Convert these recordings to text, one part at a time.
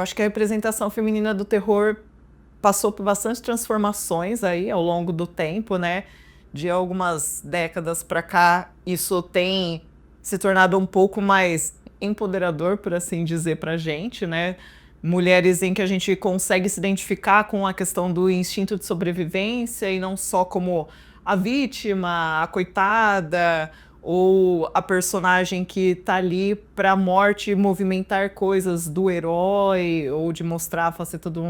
acho que a representação feminina do terror passou por bastante transformações aí ao longo do tempo, né? De algumas décadas para cá, isso tem se tornado um pouco mais empoderador, por assim dizer, para a gente, né? Mulheres em que a gente consegue se identificar com a questão do instinto de sobrevivência e não só como a vítima, a coitada, ou a personagem que tá ali para a morte movimentar coisas do herói, ou de mostrar a faceta de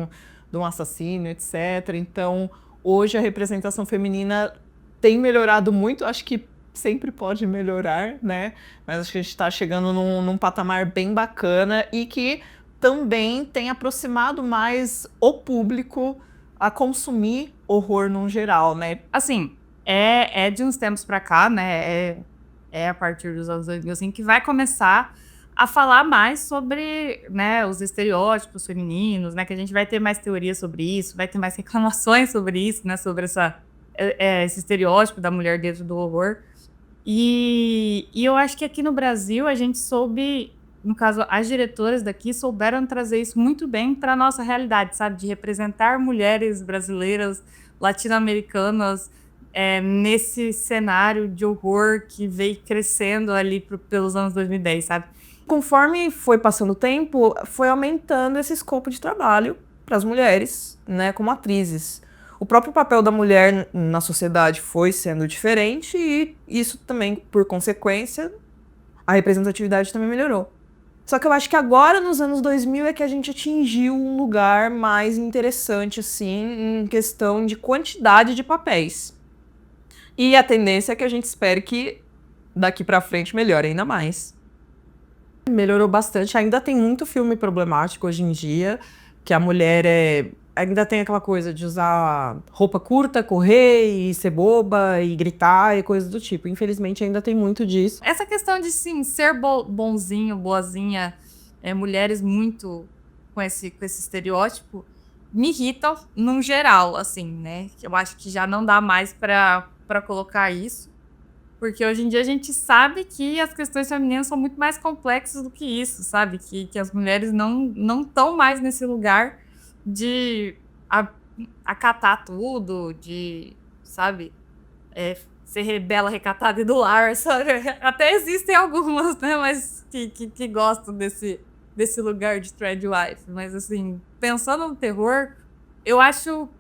um assassino, etc. Então, hoje a representação feminina tem melhorado muito, acho que sempre pode melhorar, né? Mas acho que a gente está chegando num patamar bem bacana e que também tem aproximado mais o público a consumir horror no geral, né? Assim, é de uns tempos pra cá, né? É a partir dos anos 2000, assim, que vai começar a falar mais sobre, né, os estereótipos femininos, né? Que a gente vai ter mais teorias sobre isso, vai ter mais reclamações sobre isso, né? Sobre esse estereótipo da mulher dentro do horror. E eu acho que aqui no Brasil a gente soube, no caso, as diretoras daqui souberam trazer isso muito bem para a nossa realidade, sabe? De representar mulheres brasileiras, latino-americanas, nesse cenário de horror que veio crescendo ali pelos anos 2010, sabe? Conforme foi passando o tempo, foi aumentando esse escopo de trabalho para as mulheres, né, como atrizes. O próprio papel da mulher na sociedade foi sendo diferente e isso também, por consequência, a representatividade também melhorou. Só que eu acho que agora, nos anos 2000, é que a gente atingiu um lugar mais interessante, assim, em questão de quantidade de papéis. E a tendência é que a gente espere que daqui pra frente melhore ainda mais. Melhorou bastante. Ainda tem muito filme problemático hoje em dia, que a mulher ainda tem aquela coisa de usar roupa curta, correr e ser boba e gritar e coisas do tipo. Infelizmente ainda tem muito disso. Essa questão de, sim, ser bonzinho, boazinha, mulheres muito com esse estereótipo, me irritam no geral, assim, né? Eu acho que já não dá mais pra colocar isso. Porque hoje em dia a gente sabe que as questões femininas são muito mais complexas do que isso, sabe? Que as mulheres não estão mais nesse lugar de acatar tudo, de, sabe? Ser bela, recatada e do lar, sabe? Até existem algumas, né? Mas que gostam desse lugar de threadwife. Mas, assim, pensando no terror, eu acho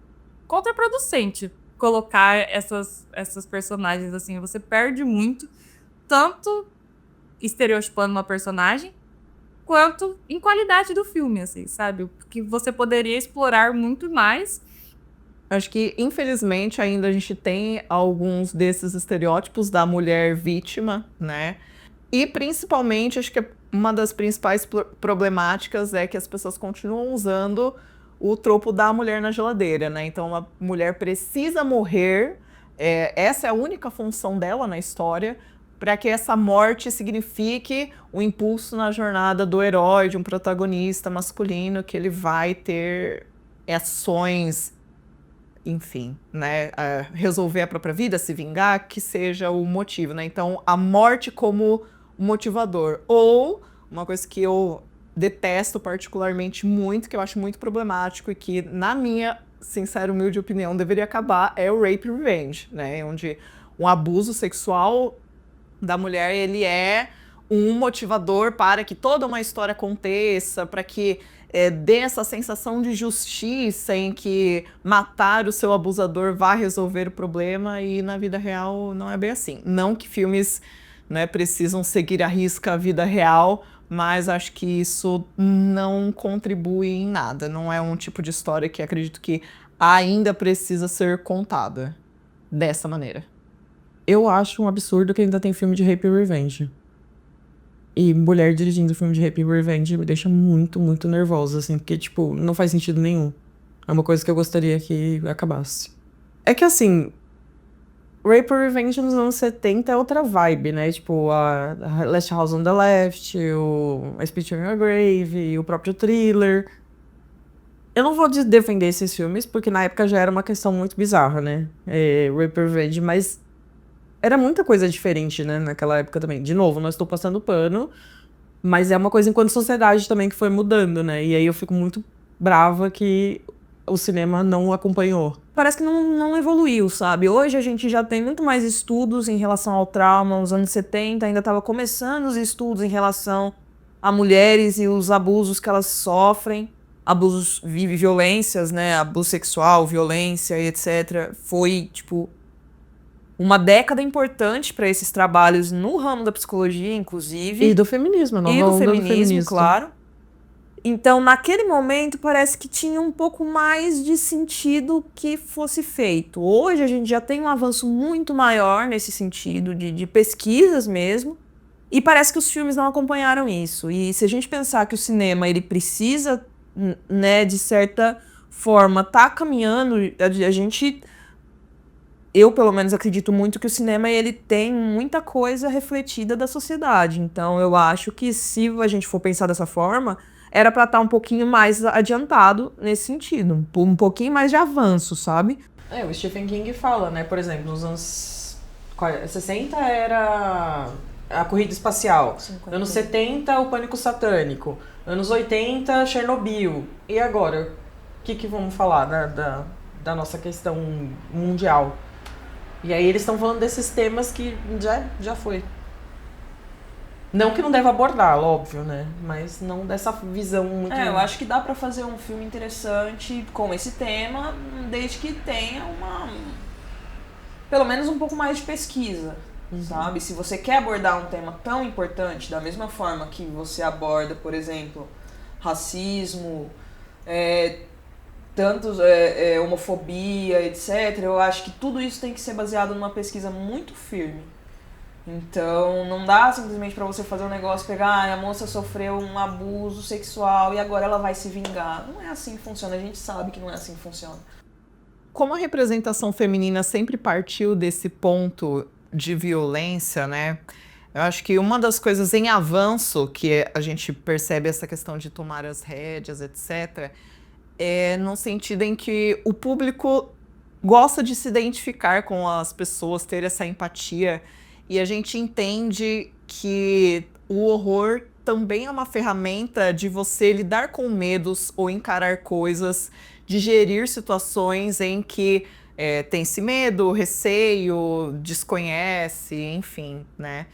contraproducente colocar essas personagens, assim. Você perde muito, tanto estereotipando uma personagem, quanto em qualidade do filme, assim, sabe? Porque você poderia explorar muito mais. Acho que, infelizmente, ainda a gente tem alguns desses estereótipos da mulher vítima, né? E, principalmente, acho que uma das principais problemáticas é que as pessoas continuam usando o tropo da mulher na geladeira, né? Então, a mulher precisa morrer, essa é a única função dela na história, para que essa morte signifique o impulso na jornada do herói, de um protagonista masculino, que ele vai ter ações, enfim, né, resolver a própria vida, se vingar, que seja o motivo, né? Então, a morte como motivador. Ou, uma coisa que eu detesto particularmente muito, que eu acho muito problemático e que, na minha sincera, humilde opinião, deveria acabar, é o rape revenge, né? Onde um abuso sexual da mulher, ele é um motivador para que toda uma história aconteça, para que dê essa sensação de justiça em que matar o seu abusador vai resolver o problema, e na vida real não é bem assim. Não que filmes, né, precisam seguir à risca a vida real, mas acho que isso não contribui em nada. Não é um tipo de história que acredito que ainda precisa ser contada dessa maneira. Eu acho um absurdo que ainda tem filme de rape e revenge. E mulher dirigindo filme de rape e revenge me deixa muito, muito nervosa, assim, porque, tipo, não faz sentido nenhum. É uma coisa que eu gostaria que acabasse. É que, assim, rape or revenge nos anos 70 é outra vibe, né? Tipo, a Last House on the Left, A Speech on Your Grave, o próprio Thriller. Eu não vou defender esses filmes, porque na época já era uma questão muito bizarra, né? Rape or revenge, mas era muita coisa diferente, né, naquela época também. De novo, não estou passando pano, Mas é uma coisa enquanto sociedade também que foi mudando, né? E aí eu fico muito brava que o cinema não acompanhou. Parece que não evoluiu, sabe? Hoje a gente já tem muito mais estudos em relação ao trauma. Nos anos 70 ainda estava começando os estudos em relação a mulheres e os abusos que elas sofrem. Abusos, violências, né? Abuso sexual, violência e etc. Foi, tipo, uma década importante para esses trabalhos no ramo da psicologia, inclusive. E do feminismo, não? E do Onda feminismo, claro. Então, naquele momento, parece que tinha um pouco mais de sentido que fosse feito. Hoje, a gente já tem um avanço muito maior nesse sentido, de pesquisas mesmo, e parece que os filmes não acompanharam isso. E se a gente pensar que o cinema, ele precisa, né, de certa forma, tá caminhando, a gente... Eu, pelo menos, acredito muito que o cinema ele tem muita coisa refletida da sociedade. Então, eu acho que se a gente for pensar dessa forma, era para estar um pouquinho mais adiantado nesse sentido. Um pouquinho mais de avanço, sabe? O Stephen King fala, né? Por exemplo, nos anos 60 era a corrida espacial. 50. Anos 70, o pânico satânico. Anos 80, Chernobyl. E agora? O que vamos falar da nossa questão mundial? E aí eles estão falando desses temas que já foi. Não que não deva abordar, óbvio, né? Mas não dessa visão muito... eu acho que dá pra fazer um filme interessante com esse tema, desde que tenha pelo menos um pouco mais de pesquisa, sabe? Se você quer abordar um tema tão importante, da mesma forma que você aborda, por exemplo, racismo, homofobia, etc., eu acho que tudo isso tem que ser baseado numa pesquisa muito firme. Então, não dá simplesmente pra você fazer um negócio, pegar, a moça sofreu um abuso sexual e agora ela vai se vingar. Não é assim que funciona, a gente sabe que não é assim que funciona. Como a representação feminina sempre partiu desse ponto de violência, né? Eu acho que uma das coisas em avanço que a gente percebe essa questão de tomar as rédeas, etc., é no sentido em que o público gosta de se identificar com as pessoas, ter essa empatia, e a gente entende que o horror também é uma ferramenta de você lidar com medos ou encarar coisas, de gerir situações em que tem-se medo, receio, desconhece, enfim, né?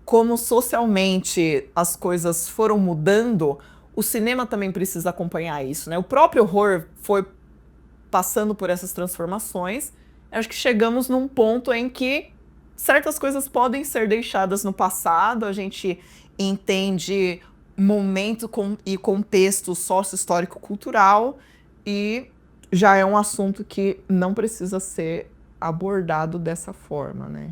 Como socialmente as coisas foram mudando, o cinema também precisa acompanhar isso, né? O próprio horror foi passando por essas transformações. Acho que chegamos num ponto em que certas coisas podem ser deixadas no passado, a gente entende momento e contexto sócio-histórico-cultural e já é um assunto que não precisa ser abordado dessa forma, né?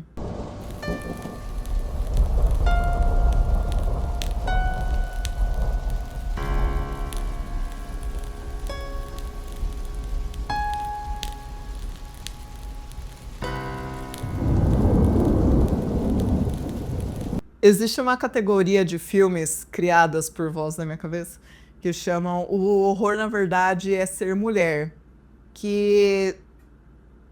Existe uma categoria de filmes criadas por Voz da Minha Cabeça que chamam O Horror, na Verdade, é Ser Mulher. Que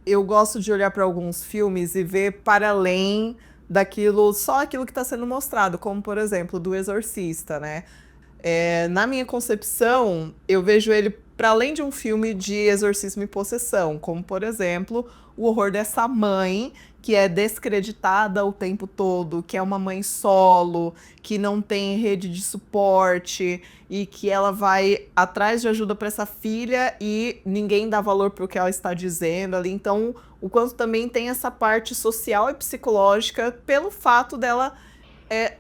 eu gosto de olhar para alguns filmes e ver para além daquilo, só aquilo que está sendo mostrado, como, por exemplo, do Exorcista, né? Na minha concepção, eu vejo ele para além de um filme de exorcismo e possessão, como, por exemplo, o horror dessa mãe que é descreditada o tempo todo, que é uma mãe solo, que não tem rede de suporte e que ela vai atrás de ajuda para essa filha e ninguém dá valor para o que ela está dizendo ali. Então, o quanto também tem essa parte social e psicológica pelo fato dela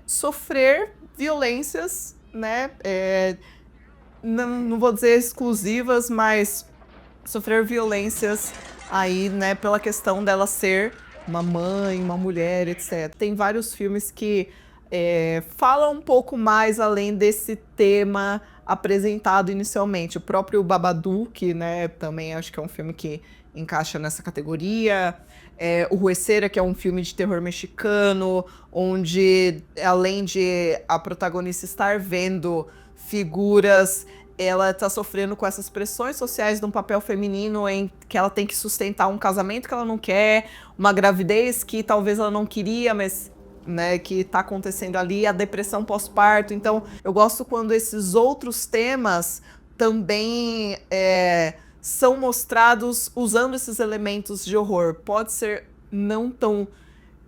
sofrer violências, né? Não vou dizer exclusivas, mas sofrer violências aí, né, pela questão dela ser uma mãe, uma mulher, etc. Tem vários filmes que falam um pouco mais além desse tema apresentado inicialmente. O próprio Babadook, né, também acho que é um filme que encaixa nessa categoria. O Huesera, que é um filme de terror mexicano, onde, além de a protagonista estar vendo figuras, ela está sofrendo com essas pressões sociais de um papel feminino em que ela tem que sustentar um casamento que ela não quer, uma gravidez que talvez ela não queria, mas né, que tá acontecendo ali, a depressão pós-parto. Então, eu gosto quando esses outros temas também são mostrados usando esses elementos de horror. Pode ser não tão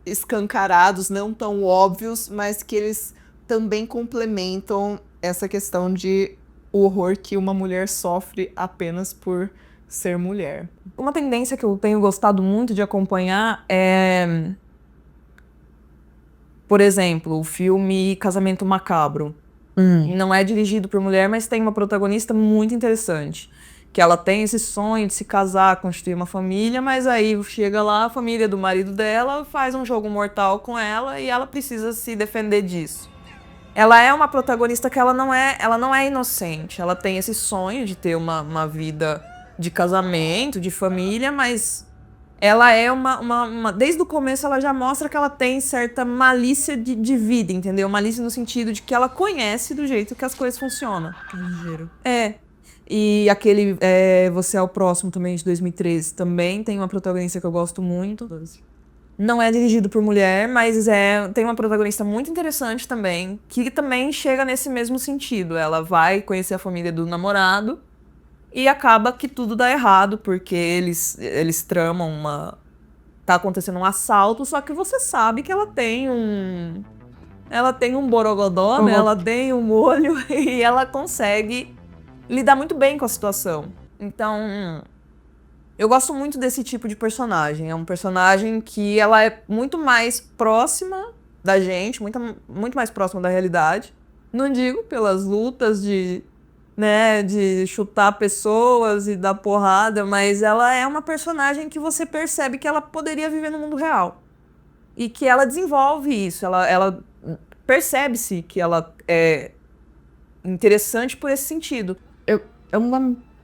escancarados, não tão óbvios, mas que eles também complementam essa questão de o horror que uma mulher sofre apenas por ser mulher. Uma tendência que eu tenho gostado muito de acompanhar é, por exemplo, o filme Casamento Macabro. Não é dirigido por mulher, mas tem uma protagonista muito interessante. Que ela tem esse sonho de se casar, constituir uma família, mas aí chega lá a família do marido dela, faz um jogo mortal com ela e ela precisa se defender disso. Ela é uma protagonista que ela não é inocente. Ela tem esse sonho de ter uma vida de casamento, de família, mas ela é desde o começo ela já mostra que ela tem certa malícia de vida, entendeu? Malícia no sentido de que ela conhece do jeito que as coisas funcionam. Ligeiro. E aquele Você é o Próximo também, de 2013, também tem uma protagonista que eu gosto muito. Não é dirigido por mulher, mas tem uma protagonista muito interessante também, que também chega nesse mesmo sentido. Ela vai conhecer a família do namorado e acaba que tudo dá errado, porque eles tramam tá acontecendo um assalto, só que você sabe que ela tem um borogodó, né? Ela tem um molho e ela consegue lidar muito bem com a situação. Então, eu gosto muito desse tipo de personagem. É um personagem que ela é muito mais próxima da gente, muito mais próxima da realidade. Não digo pelas lutas de chutar pessoas e dar porrada, mas ela é uma personagem que você percebe que ela poderia viver no mundo real. E que ela desenvolve isso, ela percebe-se que ela é interessante por esse sentido. É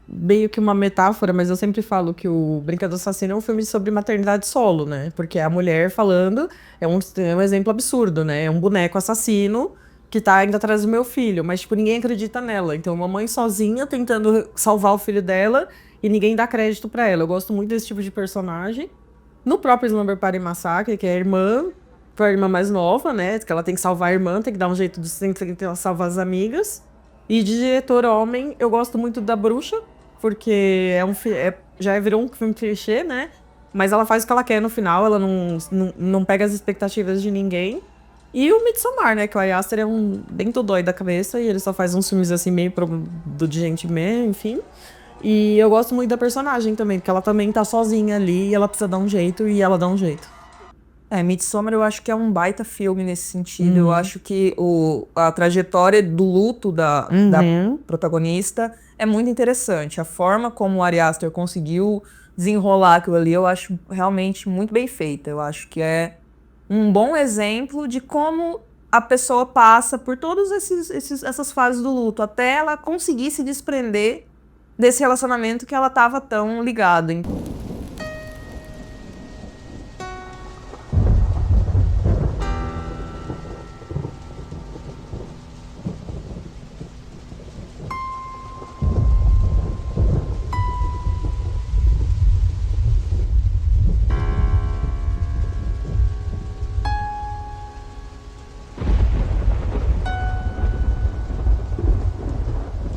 meio que uma metáfora, mas eu sempre falo que o Brinquedo Assassino é um filme sobre maternidade solo, né? Porque a mulher falando é um exemplo absurdo, né? É um boneco assassino que tá indo atrás do meu filho, mas, tipo, ninguém acredita nela. Então, uma mãe sozinha tentando salvar o filho dela e ninguém dá crédito pra ela. Eu gosto muito desse tipo de personagem. No próprio Slumber Party Massacre, que é a irmã mais nova, né? Que ela tem que salvar a irmã, tem que dar um jeito de salvar as amigas. E de diretor homem, eu gosto muito da Bruxa, porque já virou um filme clichê, né? Mas ela faz o que ela quer no final, ela não pega as expectativas de ninguém. E o Midsommar, né? Que o Ari Aster é bem dodói da cabeça e ele só faz uns filmes assim meio de gente meio, enfim. E eu gosto muito da personagem também, porque ela também tá sozinha ali e ela precisa dar um jeito e ela dá um jeito. Midsommar eu acho que é um baita filme nesse sentido. Eu acho que a trajetória do luto da protagonista é muito interessante. A forma como o Ari Aster conseguiu desenrolar aquilo ali, eu acho realmente muito bem feita. Eu acho que é um bom exemplo de como a pessoa passa por todas essas fases do luto, até ela conseguir se desprender desse relacionamento que ela estava tão ligada.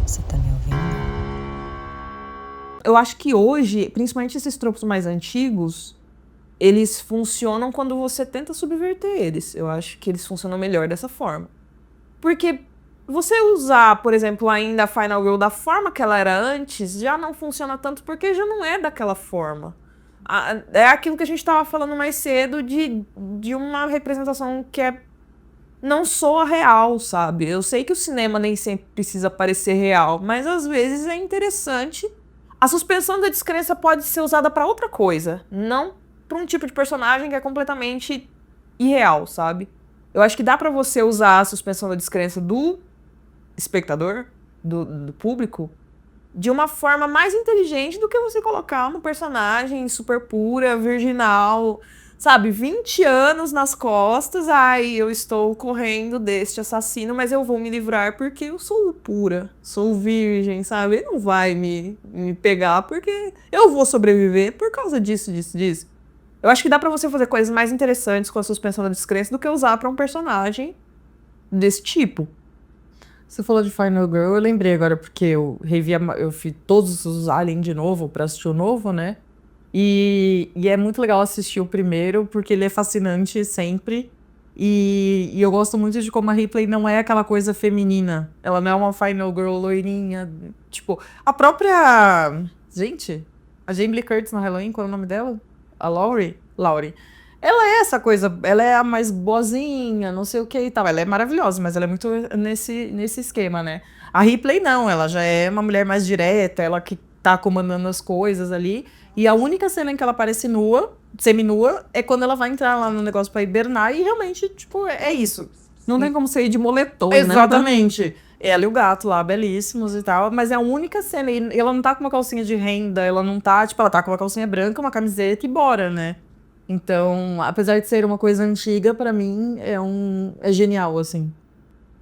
Você tá me ouvindo? Eu acho que hoje, principalmente esses tropos mais antigos, eles funcionam quando você tenta subverter eles. Eu acho que eles funcionam melhor dessa forma. Porque você usar, por exemplo, ainda a Final Girl da forma que ela era antes, já não funciona tanto porque já não é daquela forma. É aquilo que a gente estava falando mais cedo de uma representação que não soa real, sabe? Eu sei que o cinema nem sempre precisa parecer real, mas às vezes é interessante. A suspensão da descrença pode ser usada para outra coisa, não para um tipo de personagem que é completamente irreal, sabe? Eu acho que dá para você usar a suspensão da descrença do espectador, do público, de uma forma mais inteligente do que você colocar uma personagem super pura, virginal, sabe? 20 anos nas costas, eu estou correndo deste assassino, mas eu vou me livrar porque eu sou pura, sou virgem, sabe? Ele não vai me pegar porque eu vou sobreviver por causa disso. Eu acho que dá pra você fazer coisas mais interessantes com a suspensão da descrença do que usar pra um personagem desse tipo. Você falou de Final Girl, eu lembrei agora, porque eu fiz todos os Alien de novo pra assistir o novo, né? E é muito legal assistir o primeiro, porque ele é fascinante sempre. E eu gosto muito de como a Ripley não é aquela coisa feminina. Ela não é uma Final Girl loirinha. Tipo, a própria... Gente, a Jamie Lee Curtis no Halloween, qual é o nome dela? A Laurie? Laurie. Ela é essa coisa, ela é a mais boazinha, não sei o que e tal. Ela é maravilhosa, mas ela é muito nesse esquema, né? A Ripley não, ela já é uma mulher mais direta, ela que tá comandando as coisas ali. E a única cena em que ela aparece nua, seminua, é quando ela vai entrar lá no negócio pra hibernar e realmente, tipo, é isso. Não tem como você ir de moletom, né? Exatamente. Ela e o gato lá, belíssimos e tal, mas é a única cena. E ela não tá com uma calcinha de renda, ela não tá, tipo, ela tá com uma calcinha branca, uma camiseta e bora, né? Então, apesar de ser uma coisa antiga, pra mim é genial, assim.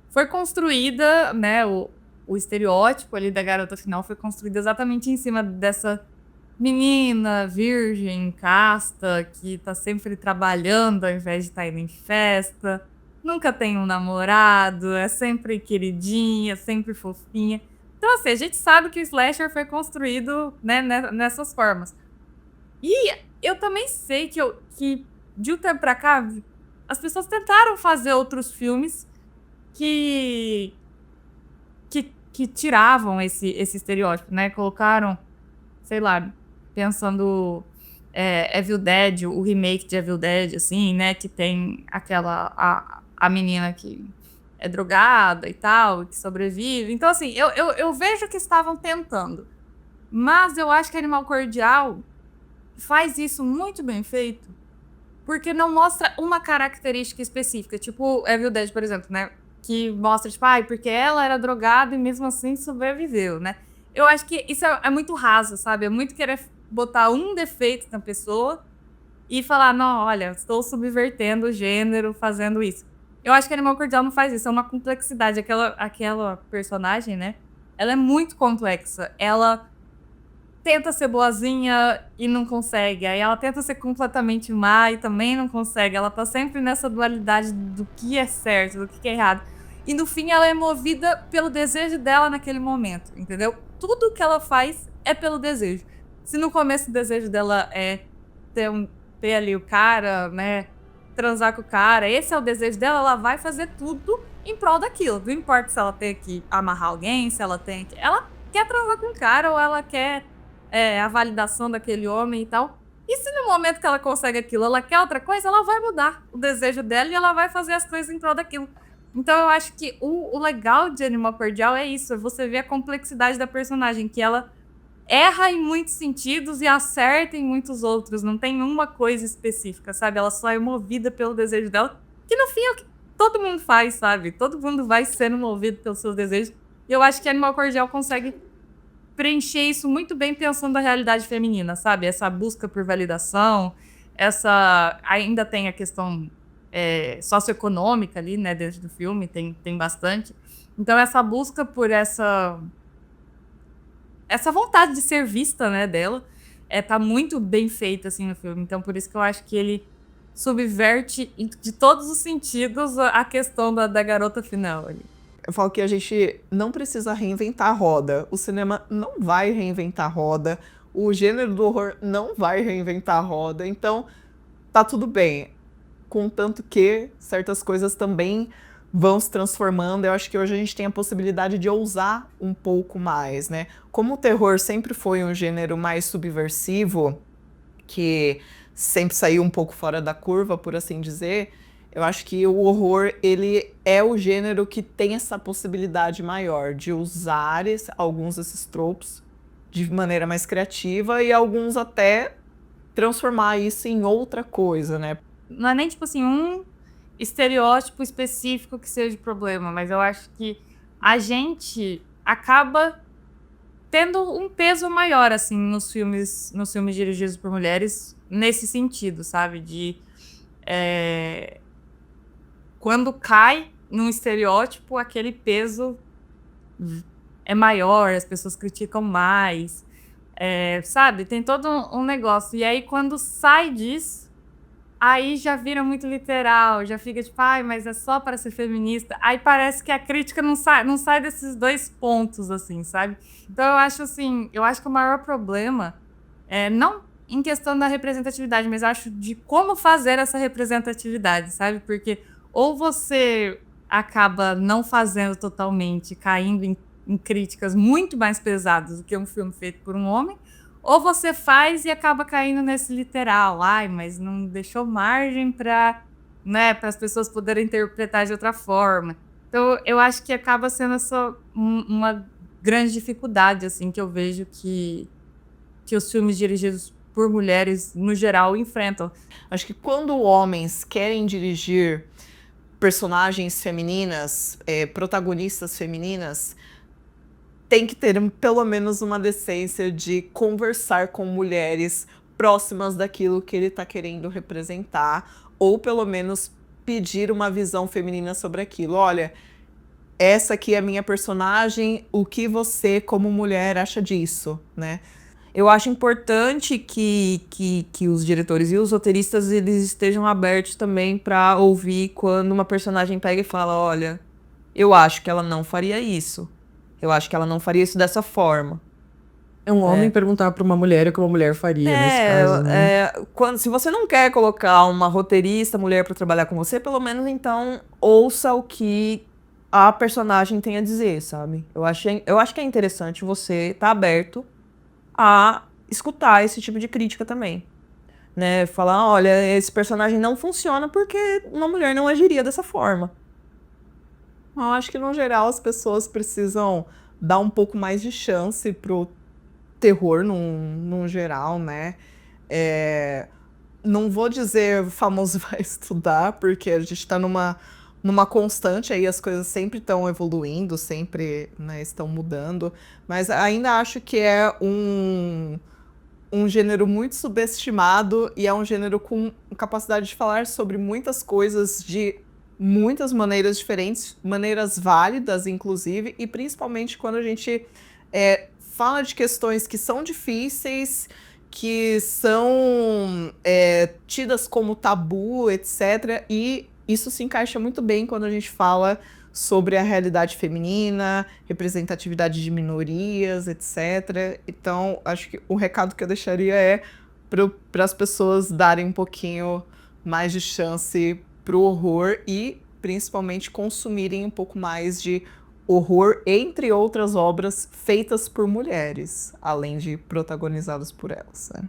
Foi construída, né, o estereótipo ali da garota final foi construído exatamente em cima dessa menina virgem, casta, que tá sempre trabalhando ao invés de estar indo em festa, nunca tem um namorado, é sempre queridinha, sempre fofinha. Então, assim, a gente sabe que o slasher foi construído, né, nessas formas. E eu também sei que de um tempo pra cá, as pessoas tentaram fazer outros filmes que tiravam esse estereótipo, né? Colocaram, sei lá, pensando Evil Dead, o remake de Evil Dead, assim, né? Que tem a menina que é drogada e tal, que sobrevive. Então, assim, eu vejo que estavam tentando. Mas eu acho que Animal Cordial faz isso muito bem feito, porque não mostra uma característica específica, tipo Evil Dead, por exemplo, né? Que mostra, tipo, porque ela era drogada e mesmo assim sobreviveu, né? Eu acho que isso é muito raso, sabe? É muito querer botar um defeito na pessoa e falar, não, olha, estou subvertendo o gênero fazendo isso. Eu acho que Animal Cordial não faz isso, é uma complexidade. Aquela personagem, né? Ela é muito complexa. Ela tenta ser boazinha e não consegue. Aí ela tenta ser completamente má e também não consegue. Ela tá sempre nessa dualidade do que é certo, do que é errado. E no fim ela é movida pelo desejo dela naquele momento, entendeu? Tudo que ela faz é pelo desejo. Se no começo o desejo dela é ter ali o cara, né? Transar com o cara, esse é o desejo dela, ela vai fazer tudo em prol daquilo. Não importa se ela tem que amarrar alguém, se ela tem que... Ela quer transar com o cara ou ela quer a validação daquele homem e tal. E se no momento que ela consegue aquilo, ela quer outra coisa, ela vai mudar o desejo dela e ela vai fazer as coisas em prol daquilo. Então eu acho que o legal de Animal Cordial é isso, é você ver a complexidade da personagem, que ela erra em muitos sentidos e acerta em muitos outros. Não tem uma coisa específica, sabe? Ela só é movida pelo desejo dela, que no fim é o que todo mundo faz, sabe? Todo mundo vai sendo movido pelos seus desejos. E eu acho que Animal Cordial consegue preencher isso muito bem pensando na realidade feminina, sabe? Essa busca por validação, ainda tem a questão socioeconômica ali, né, dentro do filme, tem bastante. Então essa busca por essa vontade de ser vista, né, dela, tá muito bem feita, assim, no filme. Então por isso que eu acho que ele subverte de todos os sentidos a questão da garota final ali. Eu falo que a gente não precisa reinventar a roda. O cinema não vai reinventar a roda. O gênero do horror não vai reinventar a roda. Então, tá tudo bem. Contanto que certas coisas também vão se transformando. Eu acho que hoje a gente tem a possibilidade de ousar um pouco mais, né? Como o terror sempre foi um gênero mais subversivo, que sempre saiu um pouco fora da curva, por assim dizer, eu acho que o horror, ele é o gênero que tem essa possibilidade maior de usar alguns desses tropos de maneira mais criativa e alguns até transformar isso em outra coisa, né? Não é nem, tipo assim, um estereótipo específico que seja o problema, mas eu acho que a gente acaba tendo um peso maior, assim, nos filmes dirigidos por mulheres, nesse sentido, sabe? De... quando cai num estereótipo, aquele peso é maior, as pessoas criticam mais, sabe? Tem todo um negócio. E aí, quando sai disso, aí já vira muito literal, já fica tipo, ai, mas é só para ser feminista. Aí parece que a crítica não sai desses dois pontos, assim, sabe? Então eu acho assim, eu acho que o maior problema é não em questão da representatividade, mas eu acho de como fazer essa representatividade, sabe? Porque ou você acaba não fazendo totalmente, caindo em críticas muito mais pesadas do que um filme feito por um homem, ou você faz e acaba caindo nesse literal, ai, mas não deixou margem para, né, para as pessoas poderem interpretar de outra forma. Então, eu acho que acaba sendo uma grande dificuldade, assim, que eu vejo que os filmes dirigidos por mulheres, no geral, enfrentam. Acho que quando homens querem dirigir personagens femininas, protagonistas femininas, tem que ter pelo menos uma decência de conversar com mulheres próximas daquilo que ele está querendo representar, ou pelo menos pedir uma visão feminina sobre aquilo. Olha, essa aqui é a minha personagem, o que você, como mulher, acha disso, né? Eu acho importante que os diretores e os roteiristas eles estejam abertos também para ouvir quando uma personagem pega e fala, olha, eu acho que ela não faria isso. Eu acho que ela não faria isso dessa forma. É um homem perguntar pra uma mulher o que uma mulher faria nesse caso, né? Se você não quer colocar uma roteirista mulher para trabalhar com você, pelo menos então ouça o que a personagem tem a dizer, sabe? Eu acho que é interessante você estar aberto a escutar esse tipo de crítica também, né? Falar, olha, esse personagem não funciona porque uma mulher não agiria dessa forma. Eu acho que, no geral, as pessoas precisam dar um pouco mais de chance pro terror, num geral, né? Não vou dizer o famoso vai estudar, porque a gente tá numa constante aí, as coisas sempre estão evoluindo, sempre, né, estão mudando, mas ainda acho que é um gênero muito subestimado e é um gênero com capacidade de falar sobre muitas coisas de muitas maneiras diferentes, maneiras válidas, inclusive, e principalmente quando a gente fala de questões que são difíceis, que são tidas como tabu, etc. E isso se encaixa muito bem quando a gente fala sobre a realidade feminina, representatividade de minorias, etc. Então, acho que o recado que eu deixaria é para as pessoas darem um pouquinho mais de chance pro horror e, principalmente, consumirem um pouco mais de horror, entre outras obras feitas por mulheres, além de protagonizadas por elas, né?